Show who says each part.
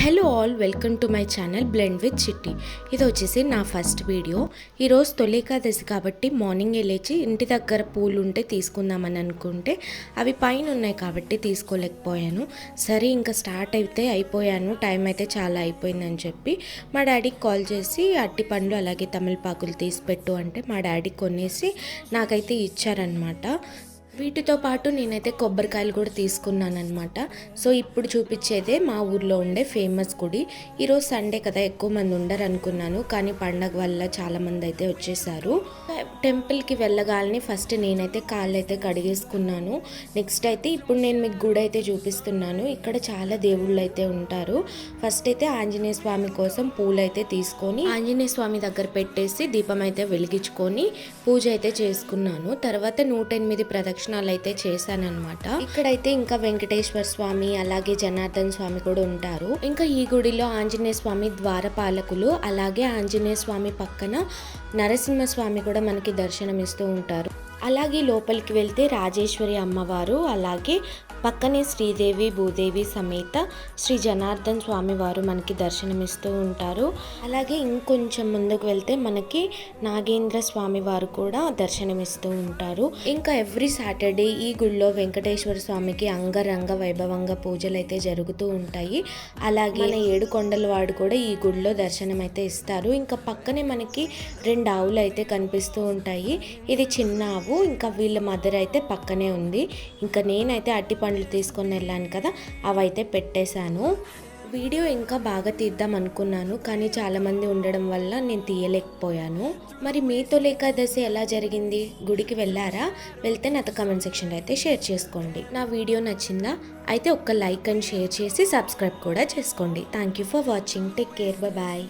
Speaker 1: Hello all, welcome to my channel blend with చిట్టి. ఇది వచ్చేసి నా ఫస్ట్ వీడియో. ఈరోజు తొలి ఏకాదశి కాబట్టి మార్నింగే లేచి ఇంటి దగ్గర పూలు ఉంటే తీసుకుందామని అనుకుంటే అవి పైన ఉన్నాయి కాబట్టి తీసుకోలేకపోయాను. సరే ఇంకా స్టార్ట్ అయితే అయిపోయాను, టైం అయితే చాలా అయిపోయిందని చెప్పి మా డాడీకి కాల్ చేసి అట్టి పండ్లు అలాగే తమలపాకులు తీసి పెట్టు అంటే మా డాడీ కొనేసి నాకైతే ఇచ్చారనమాట. వీటితో పాటు నేనైతే కొబ్బరికాయలు కూడా తీసుకున్నాను అనమాట. సో ఇప్పుడు చూపించేదే మా ఊర్లో ఉండే ఫేమస్ గుడి. ఈరోజు సండే కదా, ఎక్కువ మంది ఉండరు అనుకున్నాను, కానీ పండగ వల్ల చాలామంది అయితే వచ్చేసారు. టెంపుల్కి వెళ్ళగాలని ఫస్ట్ నేనైతే కాళ్ళు అయితే కడిగేసుకున్నాను. నెక్స్ట్ అయితే ఇప్పుడు నేను మీకు గుడి అయితే చూపిస్తున్నాను. ఇక్కడ చాలా దేవుళ్ళు అయితే ఉంటారు. ఫస్ట్ అయితే ఆంజనేయ స్వామి కోసం పూలు అయితే తీసుకొని ఆంజనేయ స్వామి దగ్గర పెట్టేసి దీపం అయితే వెలిగించుకొని పూజ అయితే చేసుకున్నాను. తర్వాత 108 ప్రదక్షిణాలు అయితే చేశానన్నమాట. ఇక్కడైతే ఇంకా వెంకటేశ్వర స్వామి అలాగే జనార్దన్ స్వామి కూడా ఉంటారు. ఇంకా ఈ గుడిలో ఆంజనేయ స్వామి ద్వారపాలకులు అలాగే ఆంజనేయ స్వామి పక్కన నరసింహస్వామి కూడా మనకి దర్శనం ఇస్తూ ఉంటారు. అలాగే లోపలికి వెళ్తే రాజేశ్వరి అమ్మవారు అలాగే పక్కనే శ్రీదేవి భూదేవి సమేత శ్రీ జనార్దన్ స్వామి వారు మనకి దర్శనమిస్తూ ఉంటారు. అలాగే ఇంకొంచెం ముందుకు వెళ్తే మనకి నాగేంద్ర స్వామి వారు కూడా దర్శనమిస్తూ ఉంటారు. ఇంకా ఎవ్రీ సాటర్డే ఈ గుడిలో వెంకటేశ్వర స్వామికి అంగరంగ వైభవంగా పూజలు అయితే జరుగుతూ ఉంటాయి. అలాగే మన 7 కొండల వాడు కూడా ఈ గుడిలో దర్శనం అయితే ఇస్తారు. ఇంకా పక్కనే మనకి 2 ఆవులు అయితే కనిపిస్తూ ఉంటాయి. ఇది చిన్న ఆవు, ఇంకా వీళ్ళ మదర్ అయితే పక్కనే ఉంది. ఇంకా నేనైతే అట్టి పండ్లు తీసుకొని వెళ్ళాను కదా, అవైతే పెట్టేశాను. వీడియో ఇంకా బాగా తీద్దాం అనుకున్నాను, కానీ చాలామంది ఉండడం వల్ల నేను తీయలేకపోయాను. మరి మీతో ఏకాదశి ఎలా జరిగింది? గుడికి వెళ్ళారా? వెళ్తే నాతో కమెంట్ సెక్షన్లో అయితే షేర్ చేసుకోండి. నా వీడియో నచ్చిందా? అయితే ఒక్క లైక్ అండ్ షేర్ చేసి సబ్స్క్రైబ్ కూడా చేసుకోండి. Thank you for watching. Take care, bye.